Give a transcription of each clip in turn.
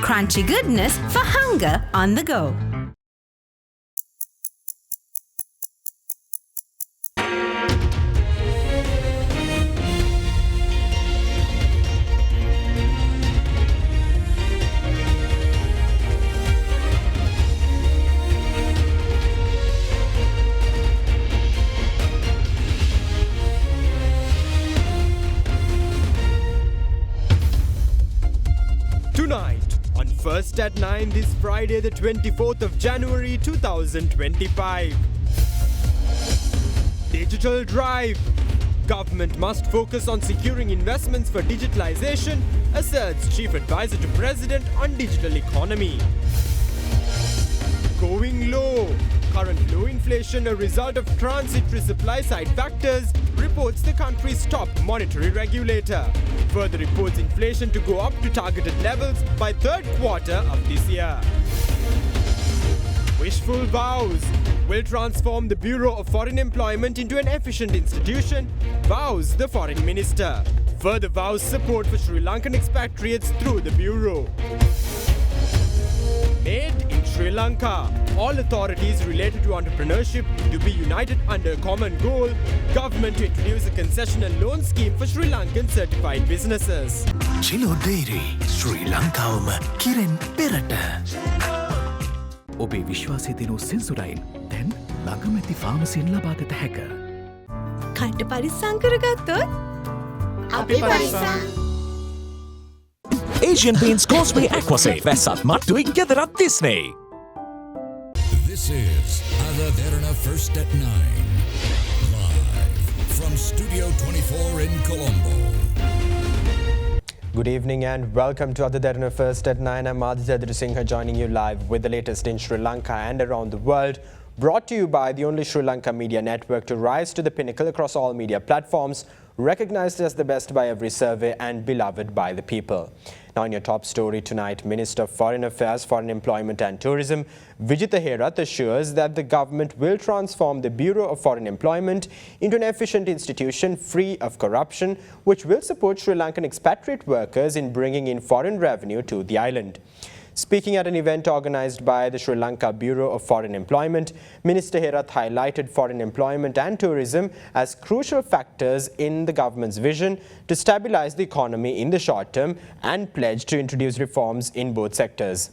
Crunchy goodness for hunger on the go. Tonight, on First at 9 this Friday the 24th of January 2025. Digital Drive. Government must focus on securing investments for digitalization, asserts Chief Advisor to President on Digital Economy. Going low. Current low inflation a result of transitory supply-side factors, reports the country's top monetary regulator. Further reports inflation to go up to targeted levels by third quarter of this year. Wishful vows will transform the Bureau of Foreign Employment into an efficient institution, vows the Foreign Minister. Further vows support for Sri Lankan expatriates through the Bureau. Made in Sri Lanka. All authorities related to entrepreneurship to be united under a common goal. Government to introduce a concession and loan scheme for Sri Lankan certified businesses. Chilo Dairy, Sri Lankawama Kiren Perata. Obe Vishwasi Dinu Sensorain, then Langamati Pharmacy in Labagata Hacker. Kanta Parisankaragato? Happy Parisan! Asian Paints Causeway Aquasafe Vesat Mattu Together Disney. This is Derana First at 9. Live from Studio 24 in Colombo. Good evening and welcome to Derana First at 9. I'm Aditya Singh joining you live with the latest in Sri Lanka and around the world. Brought to you by the only Sri Lanka media network to rise to the pinnacle across all media platforms, recognized as the best by every survey and beloved by the people. Now in your top story tonight, Minister of Foreign Affairs, Foreign Employment and Tourism, Vijitha Herath assures that the government will transform the Bureau of Foreign Employment into an efficient institution free of corruption, which will support Sri Lankan expatriate workers in bringing in foreign revenue to the island. Speaking at an event organized by the Sri Lanka Bureau of Foreign Employment, Minister Herath highlighted foreign employment and tourism as crucial factors in the government's vision to stabilize the economy in the short term and pledged to introduce reforms in both sectors.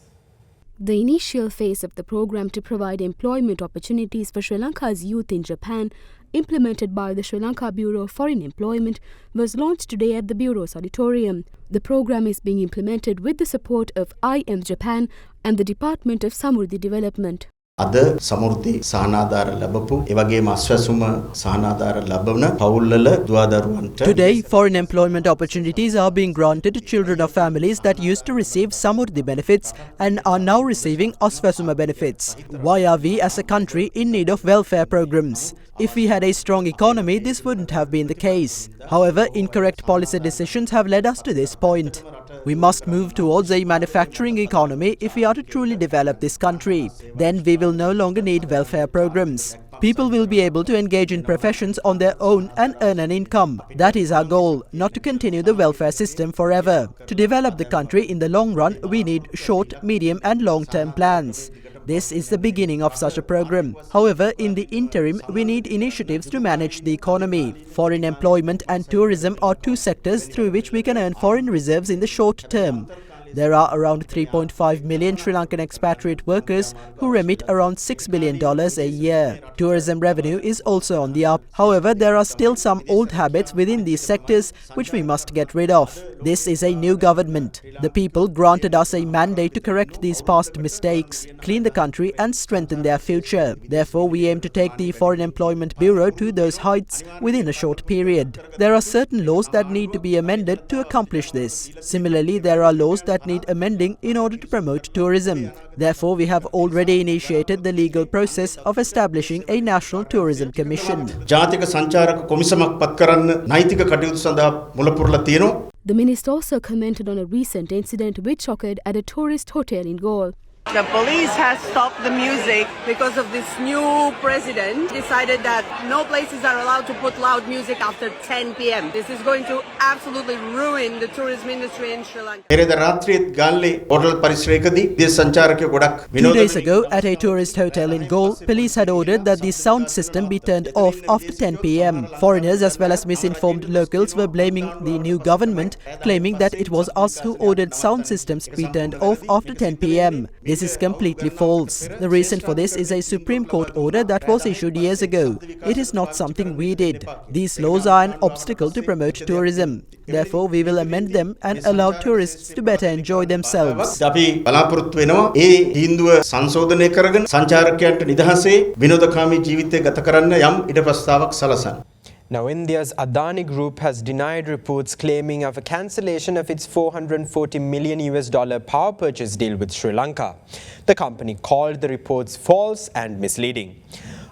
The initial phase of the program to provide employment opportunities for Sri Lanka's youth in Japan, implemented by the Sri Lanka Bureau of Foreign Employment, was launched today at the Bureau's auditorium. The program is being implemented with the support of IM Japan and the Department of Samurdhi Development. අද සමෘද්ධි සහනාධාර ලැබපු එවැගේම අස්වැසුම සහනාධාර ලැබුණ පවුල්වල දුවදරුවන්ට Today, foreign employment opportunities are being granted to children of families that used to receive Samurdhi benefits and are now receiving Aswasuma benefits. Why are we as a country in need of welfare programs? If we had a strong economy, this wouldn't have been the case. However, incorrect policy decisions have led us to this point. We must move towards a manufacturing economy if we are to truly develop this country. Then we will no longer need welfare programs. People will be able to engage in professions on their own and earn an income. That is our goal, not to continue the welfare system forever. To develop the country in the long run, we need short, medium and long-term plans. This is the beginning of such a program. However, in the interim, we need initiatives to manage the economy. Foreign employment and tourism are two sectors through which we can earn foreign reserves in the short term. There are around 3.5 million Sri Lankan expatriate workers who remit around $6 billion a year. Tourism revenue is also on the up. However, there are still some old habits within these sectors which we must get rid of. This is a new government. The people granted us a mandate to correct these past mistakes, clean the country and strengthen their future. Therefore, we aim to take the Foreign Employment Bureau to those heights within a short period. There are certain laws that need to be amended to accomplish this. Similarly, there are laws that need amending in order to promote tourism. Therefore, we have already initiated the legal process of establishing a National Tourism Commission. The minister also commented on a recent incident which occurred at a tourist hotel in Galle. The police has stopped the music because of this new president decided that no places are allowed to put loud music after 10 p.m. This is going to absolutely ruin the tourism industry in Sri Lanka. පෙරේද රාත්‍රියේත් ගාල්ලේ hotel පරිසරයකදී විදේශ සංචාරකයෝ ගොඩක් 2 days ago, at a tourist hotel in Galle, police had ordered that the sound system be turned off after 10 p.m. Foreigners as well as misinformed locals were blaming the new government, claiming that it was us who ordered sound systems be turned off after 10 p.m. This is completely false. The reason for this is a Supreme Court order that was issued years ago. It is not something we did. These laws are an obstacle to promote tourism. Therefore, we will amend them and allow tourists to better enjoy themselves. අපි බලාපොරොත්තු වෙනවා ඒ තීන්දුව සංශෝධනය කරගෙන සංචාරකයන්ට නිදහසේ විනෝදකාමී ජීවිතය ගත කරන්න යම් ඉඩ ප්‍රස්තාවක් සලසන්න. Now, India's Adani Group has denied reports claiming of a cancellation of its $440 million power purchase deal with Sri Lanka. The company called the reports false and misleading.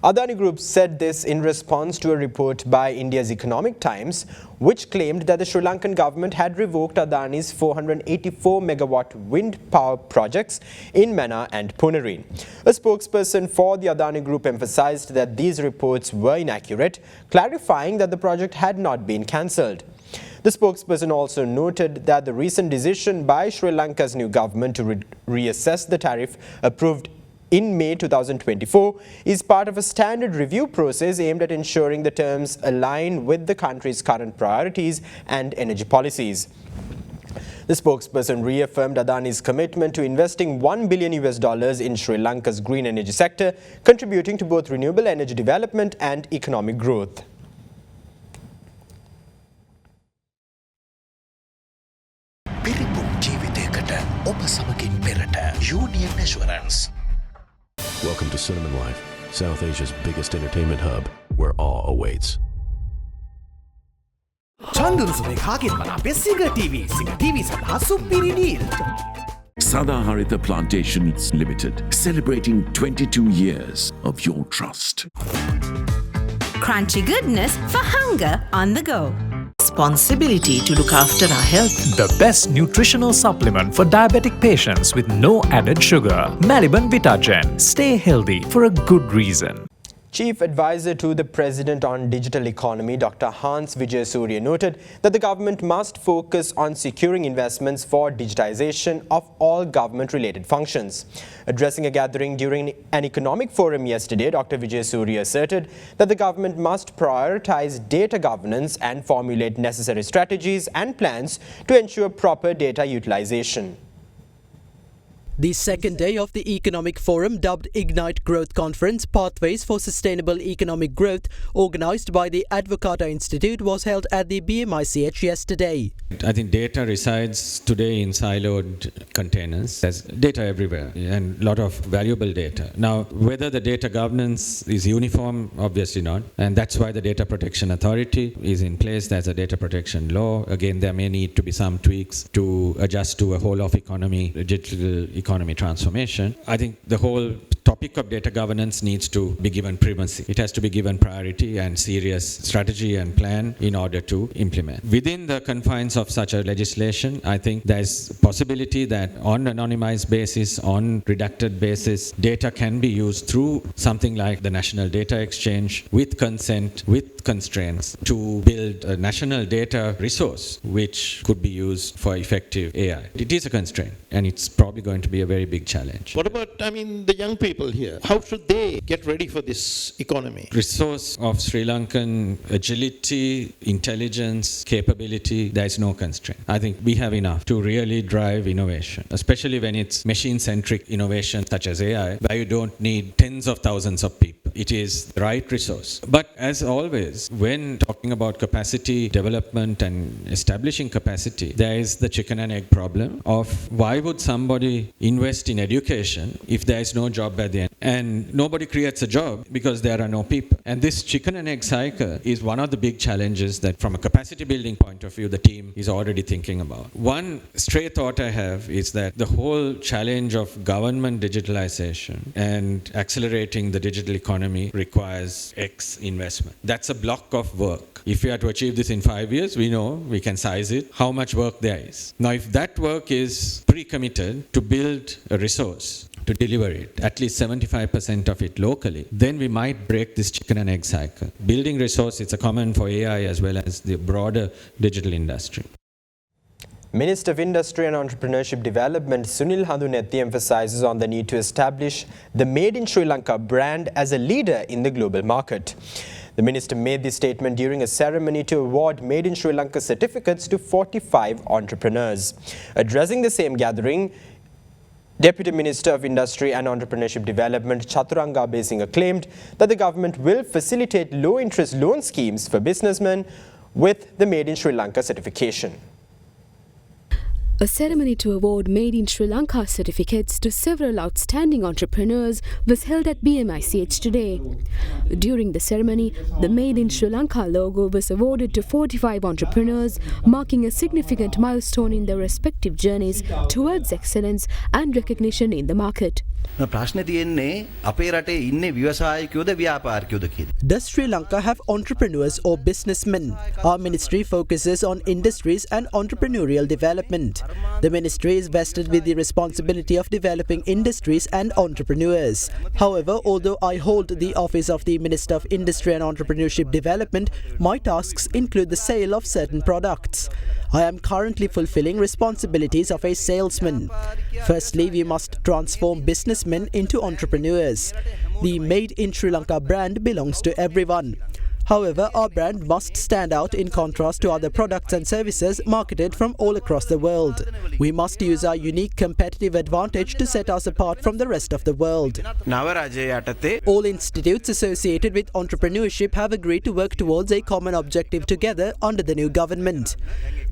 Adani Group said this in response to a report by India's Economic Times, which claimed that the Sri Lankan government had revoked Adani's 484-megawatt wind power projects in Mannar and Punareen. A spokesperson for the Adani Group emphasized that these reports were inaccurate, clarifying that the project had not been cancelled. The spokesperson also noted that the recent decision by Sri Lanka's new government to reassess the tariff approved in May 2024 is part of a standard review process aimed at ensuring the terms align with the country's current priorities and energy policies. The spokesperson reaffirmed Adani's commitment to investing $1 billion in Sri Lanka's green energy sector, contributing to both renewable energy development and economic growth. Union Assurance. Welcome to Cinnamon Life, South Asia's biggest entertainment hub, where awe awaits. චන්දුරුසුමේ කාගෙත් මන අපේ සිංහ TV සඳහා සුපිරි deal. Sadaharita Plantations Limited, celebrating 22 years of your trust. Crunchy goodness for hunger on the go. Responsibility to look after our health. The best nutritional supplement for diabetic patients with no added sugar. Maliban Vitagen. Stay healthy for a good reason. Chief Advisor to the President on Digital Economy, Dr. Hans Vijayasuriya, noted that the government must focus on securing investments for digitization of all government-related functions. Addressing a gathering during an economic forum yesterday, Dr. Vijayasuriya asserted that the government must prioritize data governance and formulate necessary strategies and plans to ensure proper data utilization. The second day of the Economic Forum, dubbed Ignite Growth Conference Pathways for Sustainable Economic Growth, organised by the Advocata Institute, was held at the BMICH yesterday. I think data resides today in siloed containers. There's data everywhere and a lot of valuable data. Now, whether the data governance is uniform, obviously not. And that's why the Data Protection Authority is in place. There's a data protection law. Again, there may need to be some tweaks to adjust to a whole of economy, digital economy transformation. I think the whole topic of data governance needs to be given primacy. It has to be given priority and serious strategy and plan in order to implement. Within the confines of such a legislation, I think there's possibility that on anonymized basis, on redacted basis, data can be used through something like the National Data Exchange with consent, with constraints to build a national data resource which could be used for effective AI. It is a constraint and it's probably going to be a very big challenge. What about, the young people here? How should they get ready for this economy? Resource of Sri Lankan agility, intelligence, capability, there is no constraint. I think we have enough to really drive innovation, especially when it's machine-centric innovation such as AI, where you don't need tens of thousands of people. It is the right resource. But as always, when talking about capacity development and establishing capacity, there is the chicken and egg problem of why would somebody invest in education if there is no job at the end? and nobody creates a job because there are no people. And this chicken and egg cycle is one of the big challenges that from a capacity building point of view, the team is already thinking about. One stray thought I have is that the whole challenge of government digitalization and accelerating the digital economy requires X investment. That's a block of work. If we are to achieve this in 5 years, we know we can size it, how much work there is. Now, if that work is pre-committed to build a resource, to deliver it, at least 75% of it locally, then we might break this chicken and egg cycle. Building resource, it's a common for AI as well as the broader digital industry. Minister of Industry and Entrepreneurship Development Sunil Handunethi emphasizes on the need to establish the Made in Sri Lanka brand as a leader in the global market. The minister made this statement during a ceremony to award Made in Sri Lanka certificates to 45 entrepreneurs. Addressing the same gathering, Deputy Minister of Industry and Entrepreneurship Development Chaturanga Abesinghe claimed that the government will facilitate low-interest loan schemes for businessmen with the Made in Sri Lanka certification. A ceremony to award Made in Sri Lanka certificates to several outstanding entrepreneurs was held at BMICH today. During the ceremony, the Made in Sri Lanka logo was awarded to 45 entrepreneurs, marking a significant milestone in their respective journeys towards excellence and recognition in the market. ප්‍රශ්නේ තියෙන්නේ අපේ රටේ ඉන්නේ ව්‍යවසායකයෝද ව්‍යාපාරිකයෝද කියන. Does Sri Lanka have entrepreneurs or businessmen? Our ministry focuses on industries and entrepreneurial development. The ministry is vested with the responsibility of developing industries and entrepreneurs. However, although I hold the office of the Minister of Industry and Entrepreneurship Development, my tasks include the sale of certain products. I am currently fulfilling responsibilities of a salesman. Firstly, we must transform businessmen into entrepreneurs. The Made in Sri Lanka brand belongs to everyone. However, our brand must stand out in contrast to other products and services marketed from all across the world. We must use our unique competitive advantage to set us apart from the rest of the world. All institutes associated with entrepreneurship have agreed to work towards a common objective together under the new government.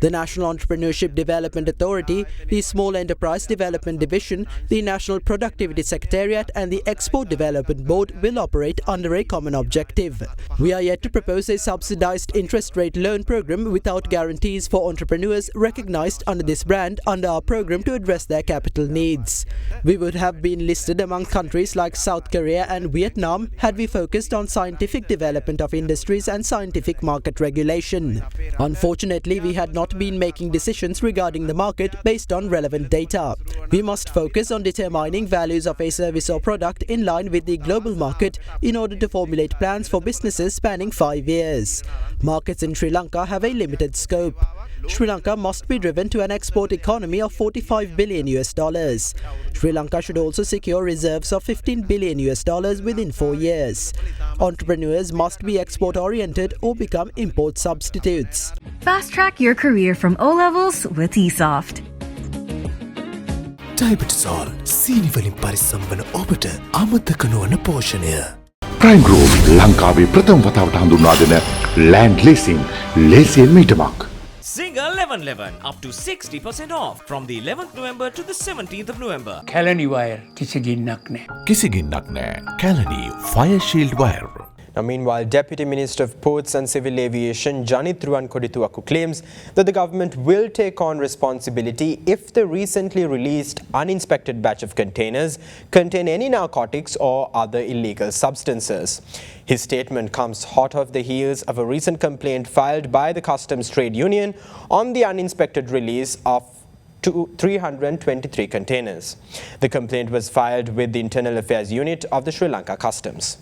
The National Entrepreneurship Development Authority, the Small Enterprise Development Division, the National Productivity Secretariat and the Export Development Board will operate under a common objective. We are yet to propose a subsidized interest rate loan program without guarantees for entrepreneurs recognized under this brand under our program to address their capital needs. We would have been listed among countries like South Korea and Vietnam had we focused on scientific development of industries and scientific market regulation. Unfortunately, we had not been making decisions regarding the market based on relevant data. We must focus on determining values of a service or product in line with the global market in order to formulate plans for businesses spanning 5 years. Markets in Sri Lanka have a limited scope. Sri Lanka must be driven to an export economy of $45 billion. Sri Lanka should also secure reserves of $15 billion within 4 years. Entrepreneurs must be export-oriented or become import substitutes. Fast-track your career from O-levels with eSoft. Diabetol, සීනි වලින් පරිස්සම් වන ඔබට අමතක නොවන පෝෂණය. Prime Group ලංකාවේ ප්‍රථම වතාවට හඳුන්වා දෙන land leasing ලේසියෙන් මීටමක්. Single 1111 up to 60% off from the 11th November to the 17th of November. Kelani wire කිසි ගින්නක් නැහැ. කිසි ගින්නක් නැහැ. Kelani Fire Shield Wire. Now, meanwhile, Deputy Minister of Ports and Civil Aviation Janith Ruwankodituwaku claims that the government will take on responsibility if the recently released uninspected batch of containers contain any narcotics or other illegal substances. His statement comes hot off the heels of a recent complaint filed by the Customs Trade Union on the uninspected release of 323 containers. The complaint was filed with the Internal Affairs Unit of the Sri Lanka Customs.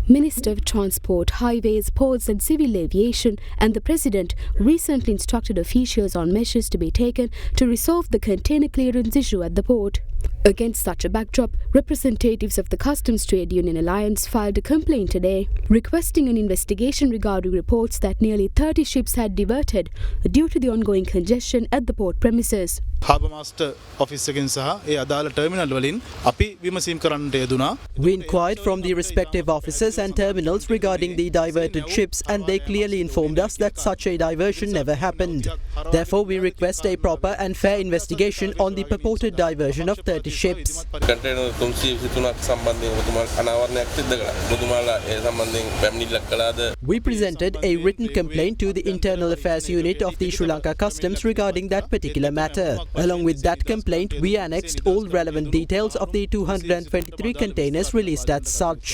Minister of Transport, Highways, Ports and Civil Aviation and the President recently instructed officials on measures to be taken to resolve the container clearance issue at the port. Against such a backdrop, representatives of the Customs Trade Union Alliance filed a complaint today, requesting an investigation regarding reports that nearly 30 ships had diverted due to the ongoing congestion at the port premises. Harbour Master Office එකෙන් සහ ඒ අදාළ terminal වලින් අපි විමසීම් කරන්නට යෙදුනා. We inquired from the respective offices and terminals regarding the diverted ships and they clearly informed us that such a diversion never happened. Therefore, we request a proper and fair investigation on the purported diversion of 30 ships. Container 323ක් සම්බන්ධයෙන් ඔබතුමාලා අනාවරණයක් සිදු කළා. ඔබතුමාලා ඒ සම්බන්ධයෙන් පැමිණිල්ලක් කළාද? We presented a written complaint to the Internal Affairs Unit of the Sri Lanka Customs regarding that particular matter. Along with that complaint, we annexed all relevant details of the 223 containers released as such.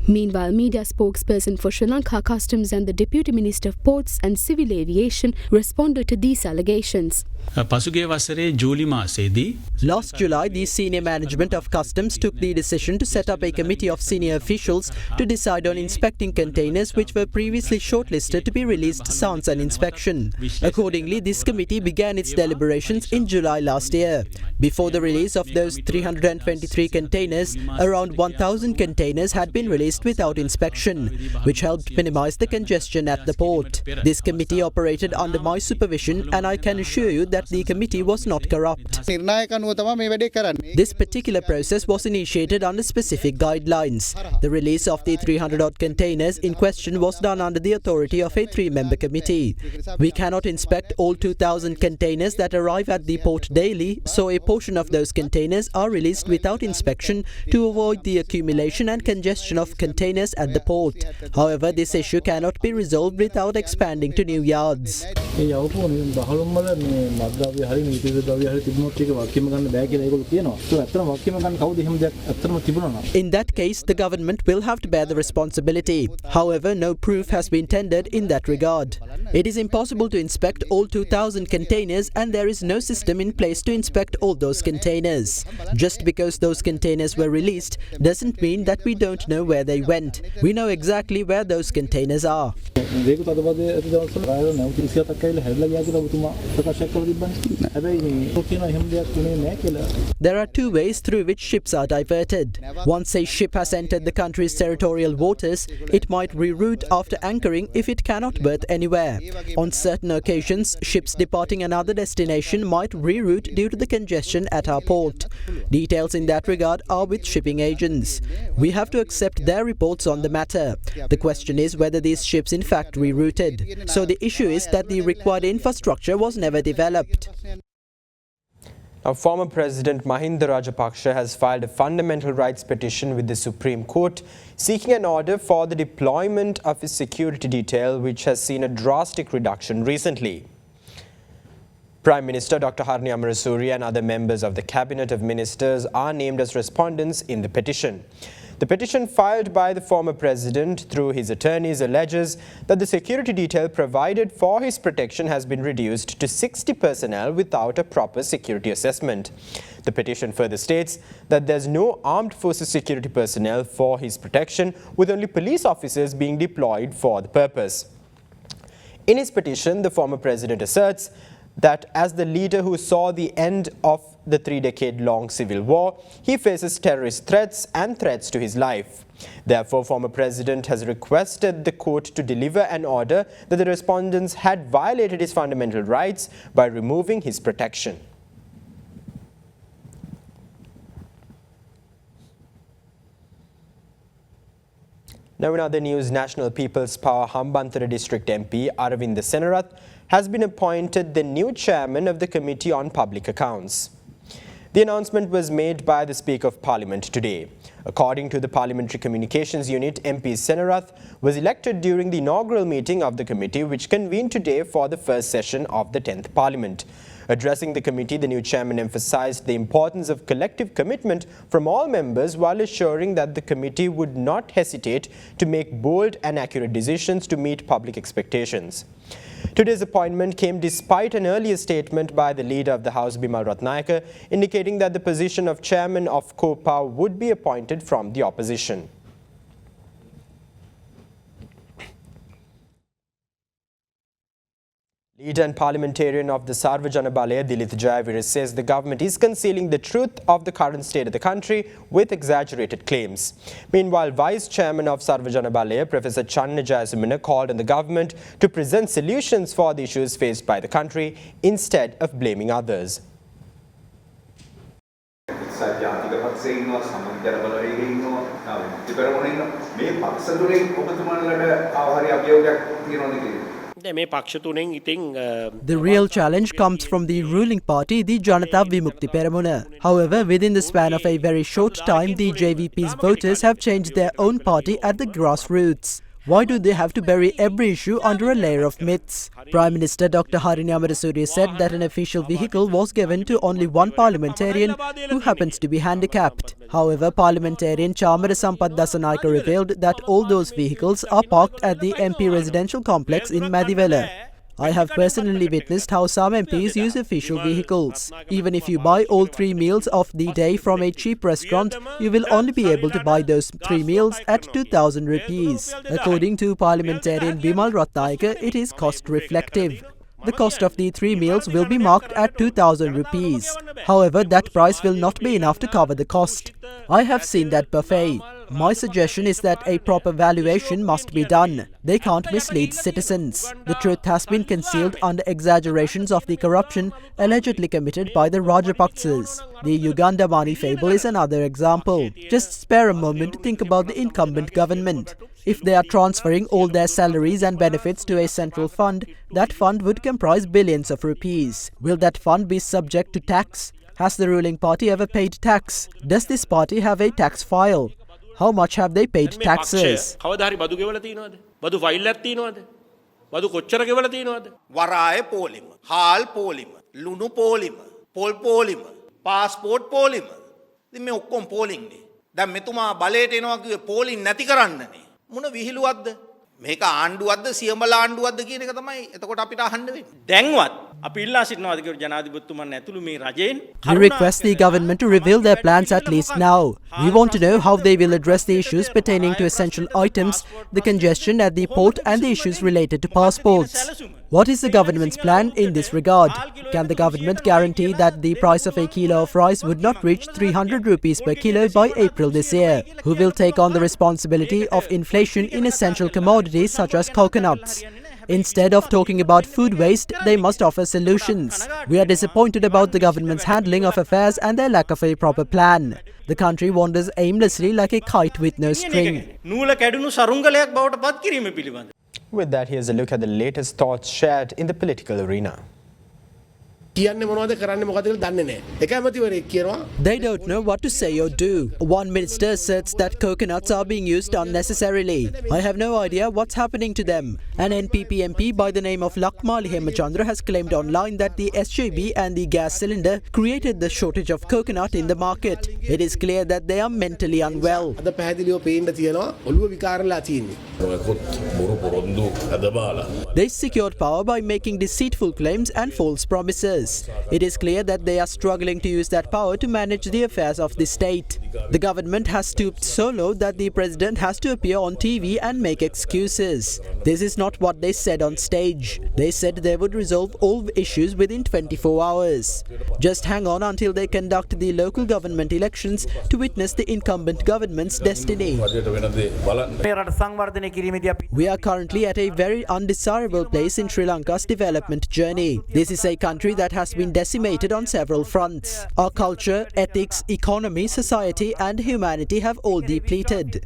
Meanwhile, media spokesperson for Sri Lanka Customs and the Deputy Minister of Ports and Civil Aviation responded to these allegations. Last July, the senior management of Customs took the decision to set up a committee of senior officials to decide on inspecting containers which were previously shortlisted to be released sans an inspection. Accordingly, this committee began its deliberations in July last year. Before the release of those 323 containers, around 1,000 containers had been released without inspection, which helped minimize the congestion at the port. This committee operated under my supervision, and I can assure you that the committee was not corrupt. This particular process was initiated under specific guidelines. The release of the 300-odd containers in question was done under the authority of a 3-member committee. We cannot inspect all 2,000 containers that arrive at the port daily, so a portion of those containers are released without inspection to avoid the accumulation and congestion of containers at the port. However, this issue cannot be resolved without expanding to new yards. In that case, the government will have to bear the responsibility. However, no proof has been tendered in that regard. It is impossible to inspect all 2,000 containers, and there is no system in place to inspect all those containers. Just because those containers were released doesn't mean that we don't know where they went. We know exactly where those containers are. There are two ways through which ships are diverted. Once a ship has entered the country's territorial waters, it might reroute after anchoring if it cannot berth anywhere. On certain occasions, ships departing another destination might reroute due to the congestion at our port. Details in that regard are with shipping agents. We have to accept their reports on the matter. The question is whether these ships in fact rerouted. So the issue is that the required infrastructure was never developed. Now, former President Mahinda Rajapaksa has filed a fundamental rights petition with the Supreme Court seeking an order for the deployment of his security detail, which has seen a drastic reduction recently. Prime Minister Dr. Harini Amarasuriya and other members of the Cabinet of Ministers are named as respondents in the petition. The petition filed by the former president through his attorneys alleges that the security detail provided for his protection has been reduced to 60 personnel without a proper security assessment. The petition further states that there's no armed forces security personnel for his protection, with only police officers being deployed for the purpose. In his petition, the former president asserts that as the leader who saw the end of the 3-decade-long civil war, he faces terrorist threats and threats to his life. Therefore, former president has requested the court to deliver an order that the respondents had violated his fundamental rights by removing his protection. Now in other news, National People's Power Hambantota District MP Aravinda Senarath has been appointed the new chairman of the Committee on Public Accounts. The announcement was made by the Speaker of Parliament today. According to the Parliamentary Communications Unit, MP Senarath was elected during the inaugural meeting of the committee, which convened today for the first session of the 10th Parliament. Addressing the committee, the new chairman emphasized the importance of collective commitment from all members while assuring that the committee would not hesitate to make bold and accurate decisions to meet public expectations. Today's appointment came despite an earlier statement by the leader of the House, Bimal Ratnayaka, indicating that the position of chairman of COPA would be appointed from the opposition. Leader and parliamentarian of the Sarvajana Balaya, Dilith Jayavira, says the government is concealing the truth of the current state of the country with exaggerated claims. Meanwhile, Vice Chairman of Sarvajana Balaya, Professor Channa Jayasumana, called on the government to present solutions for the issues faced by the country instead of blaming others. The real challenge comes from the ruling party, the Janata Vimukti Peramuna. However, within the span of a very short time, the JVP's voters have changed their own party at the grassroots. Why do they have to bury every issue under a layer of myths? Prime Minister Dr. Harini Amarasuriya said that an official vehicle was given to only one parliamentarian who happens to be handicapped. However, parliamentarian Chamara Sampath Dasanayake revealed that all those vehicles are parked at the MP residential complex in Madivela. I have personally witnessed how some MPs use official vehicles. Even if you buy all 3 meals of the day from a cheap restaurant, you will only be able to buy those 3 meals at 2,000 rupees. According to parliamentarian Bimal Ratnayake, it is cost reflective. The cost of the 3 meals will be marked at 2,000 rupees. However, that price will not be enough to cover the cost. I have seen that buffet. My suggestion is that a proper valuation must be done. They can't mislead citizens. The truth has been concealed under exaggerations of the corruption allegedly committed by the Rajapaksas. The Uganda money fable is another example. Just spare a moment to think about the incumbent government. If they are transferring all their salaries and benefits to a central fund, that fund would comprise billions of rupees. Will that fund be subject to tax? Has the ruling party ever paid tax? Does this party have a tax file? How much have they paid taxes? වරාය පෝලිම, හාල් පෝලිම, ලුණු පෝලිම, පොල් පෝලිම, passport පෝලිම. ඉතින් මේ ඔක්කොම පෝලින්නේ. දැන් මෙතුමා බලයට එනවා කිව්වේ පෝලින් නැති කරන්නනේ. මොන විහිළුවක්ද? මේක ආණ්ඩුවක්ද සියඹල ආණ්ඩුවක්ද කියන එක තමයි එතකොට අපිට අහන්න වෙන්නේ. දැන්වත් අපි ඉල්ලා සිටිනවාද කියලා ජනාධිපතිතුමන් ඇතුළු මේ රජයෙන් We request the government to reveal their plans at least now. We want to know how they will address the issues pertaining to essential items, the congestion at the port and the issues related to passports. What is the government's plan in this regard? Can the government guarantee that the price of a kilo of rice would not reach 300 rupees per kilo by April this year? Who will take on the responsibility of inflation in essential commodities such as coconuts? Instead of talking about food waste, they must offer solutions. We are disappointed about the government's handling of affairs and their lack of a proper plan. The country wanders aimlessly like a kite with no string. With that, here's a look at the latest thoughts shared in the political arena. They don't know what to say or do. One minister asserts that coconuts are being used unnecessarily. I have no idea what's happening to them. An NPP MP by the name of Lakmali Hemachandra has claimed online that the SJB and the gas cylinder created the shortage of coconut in the market. It is clear that they are mentally unwell. They secured power by making deceitful claims and false promises. It is clear that they are struggling to use that power to manage the affairs of the state. The government has stooped so low that the president has to appear on TV and make excuses. This is not what they said on stage. They said they would resolve all issues within 24 hours. Just hang on until they conduct the local government elections to witness the incumbent government's destiny. We are currently at a very undesirable place in Sri Lanka's development journey. This is a country that has been decimated on several fronts. Our culture, ethics, economy, society and humanity have all depleted.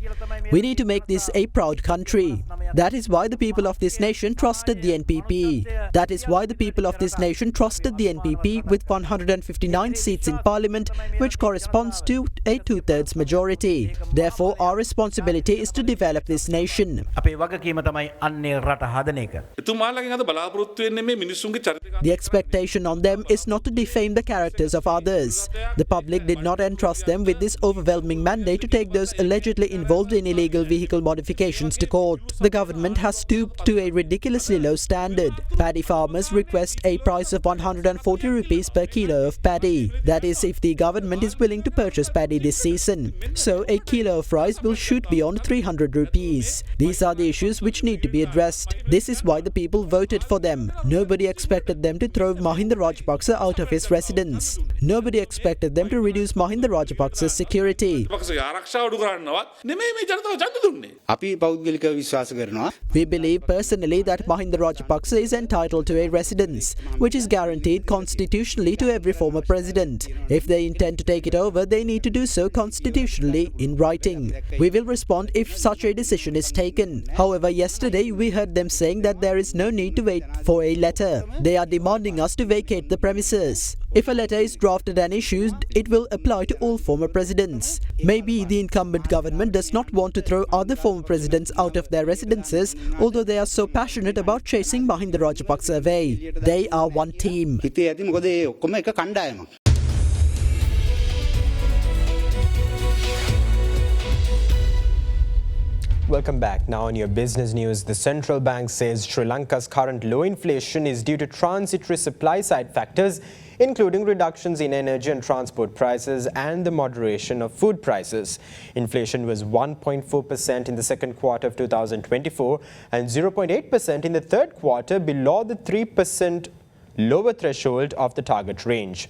We need to make this a proud country. That is why the people of this nation trusted the NPP. That is why the people of this nation trusted the NPP with 159 seats in parliament, which corresponds to a 2/3 majority. Therefore, our responsibility is to develop this nation. The expectation on them is not to defame the characters of others. The public did not entrust them with this overwhelming mandate to take those allegedly involved in illegal vehicle modifications to court. The government has stooped to a ridiculously low standard. Paddy farmers request a price of 140 rupees per kilo of paddy. That is, if the government is willing to purchase paddy this season. So a kilo of rice will shoot beyond 300 rupees. These are the issues which need to be addressed. This is why the people voted for them. Nobody expected them to throw Mahinda Rajapaksa out of his residence. Nobody expected them to reduce Mahinda Rajapaksa's security. අපි පෞද්ගලිකව විශ්වාස කරනවා We believe personally that Mahinda Rajapaksa is entitled to a residence, which is guaranteed constitutionally to every former president. If they intend to take it over, they need to do so constitutionally in writing. We will respond if such a decision is taken. However, yesterday we heard them saying that there is no need to wait for a letter. They are demanding us to vacate the premises. If a letter is drafted and issued, it will apply to all former presidents. Maybe the incumbent government does not want to throw other former presidents out of their residences, although they are so passionate about chasing Mahinda Rajapaksa away. They are one team. Welcome back. Now on your business news, the central bank says Sri Lanka's current low inflation is due to transitory supply side factors, including reductions in energy and transport prices and the moderation of food prices. Inflation was 1.4% in the second quarter of 2024 and 0.8% in the third quarter, below the 3% lower threshold of the target range.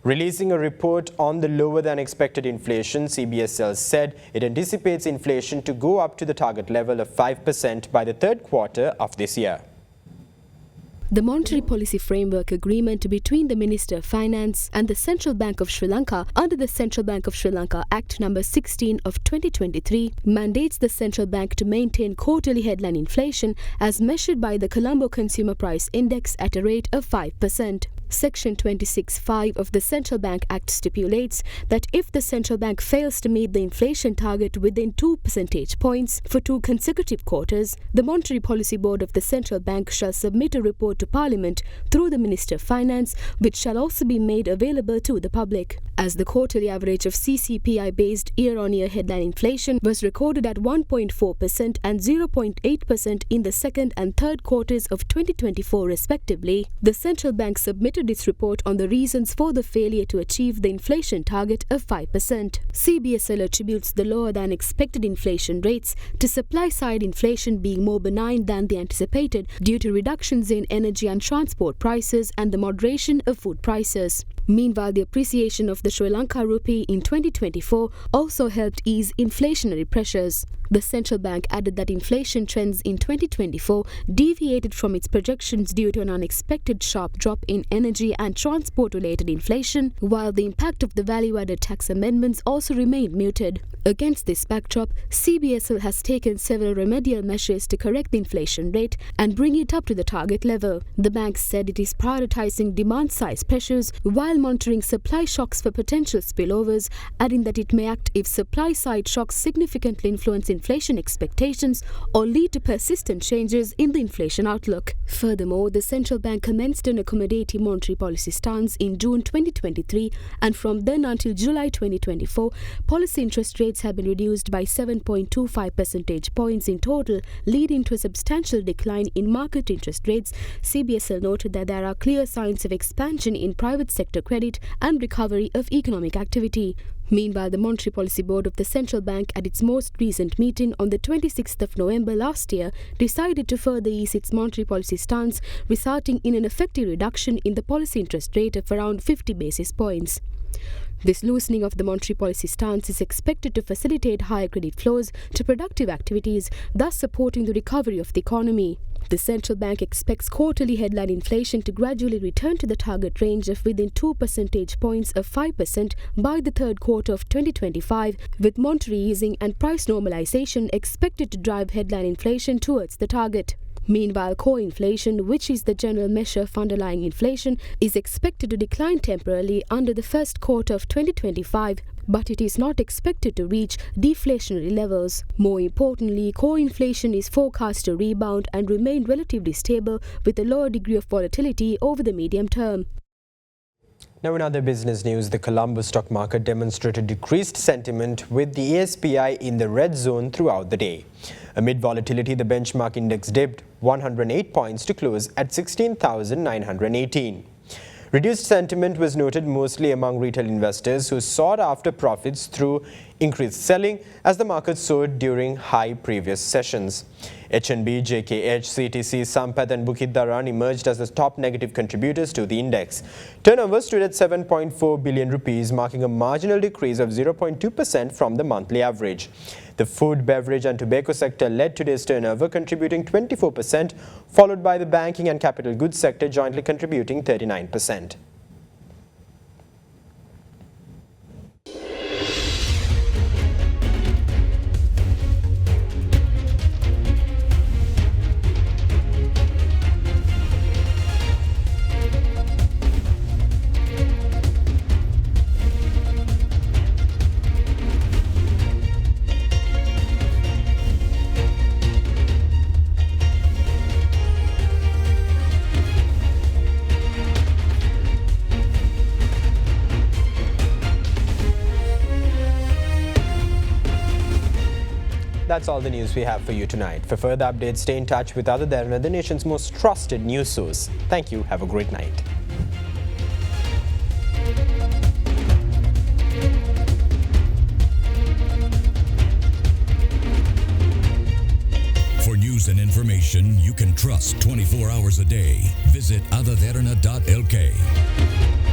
Releasing a report on the lower than expected inflation, CBSL said it anticipates inflation to go up to the target level of 5% by the third quarter of this year. The Monetary Policy Framework Agreement between the Minister of Finance and the Central Bank of Sri Lanka under the Central Bank of Sri Lanka Act No. 16 of 2023 mandates the Central Bank to maintain quarterly headline inflation as measured by the Colombo Consumer Price Index at a rate of 5%. Section 26(5) of the Central Bank Act stipulates that if the Central Bank fails to meet the inflation target within 2 percentage points for 2 consecutive quarters, the Monetary Policy Board of the Central Bank shall submit a report to Parliament through the Minister of Finance, which shall also be made available to the public. As the quarterly average of CCPI-based year-on-year headline inflation was recorded at 1.4% and 0.8% in the second and third quarters of 2024 respectively, the Central Bank submitted its report on the reasons for the failure to achieve the inflation target of 5%. CBSL attributes the lower than expected inflation rates to supply-side inflation being more benign than the anticipated due to reductions in energy and transport prices and the moderation of food prices. Meanwhile, the appreciation of the Sri Lanka rupee in 2024 also helped ease inflationary pressures. The central bank added that inflation trends in 2024 deviated from its projections due to an unexpected sharp drop in energy and transport-related inflation, while the impact of the value-added tax amendments also remained muted. Against this backdrop, CBSL has taken several remedial measures to correct the inflation rate and bring it up to the target level. The bank said it is prioritizing demand-side pressures while monitoring supply shocks for potential spillovers, adding that it may act if supply-side shocks significantly influence inflation expectations or lead to persistent changes in the inflation outlook. Furthermore, the central bank commenced an accommodative monetary policy stance in June 2023, and from then until July 2024, policy interest rates have been reduced by 7.25 percentage points in total, leading to a substantial decline in market interest rates. CBSL noted that there are clear signs of expansion in private sector credit and recovery of economic activity. Meanwhile, the Monetary Policy Board of the Central Bank at its most recent meeting on the 26th of November last year decided to further ease its monetary policy stance, resulting in an effective reduction in the policy interest rate of around 50 basis points. This loosening of the monetary policy stance is expected to facilitate higher credit flows to productive activities, thus supporting the recovery of the economy. The central bank expects quarterly headline inflation to gradually return to the target range of within 2 percentage points of 5% by the third quarter of 2025, with monetary easing and price normalization expected to drive headline inflation towards the target. Meanwhile, core inflation, which is the general measure of underlying inflation, is expected to decline temporarily under the first quarter of 2025, but it is not expected to reach deflationary levels. More importantly, core inflation is forecast to rebound and remain relatively stable with a lower degree of volatility over the medium term. Now in other business news, the Colombo stock market demonstrated decreased sentiment with the ASPI in the red zone throughout the day. Amid volatility, the benchmark index dipped 108 points to close at 16,918. Reduced sentiment was noted mostly among retail investors who sought after profits through increased selling as the market soared during high previous sessions. HNB, JKH, CTC, Sampath and Bukit Daraan emerged as the top negative contributors to the index. Turnover stood at 7.4 billion rupees, marking a marginal decrease of 0.2% from the monthly average. The food, beverage and tobacco sector led today's turnover, contributing 24%, followed by the banking and capital goods sector jointly contributing 39%. That's all the news we have for you tonight. For further updates, stay in touch with Ada Derana, the nation's most trusted news source. Thank you. Have a great night. For news and information you can trust 24 hours a day, visit adaderana.lk.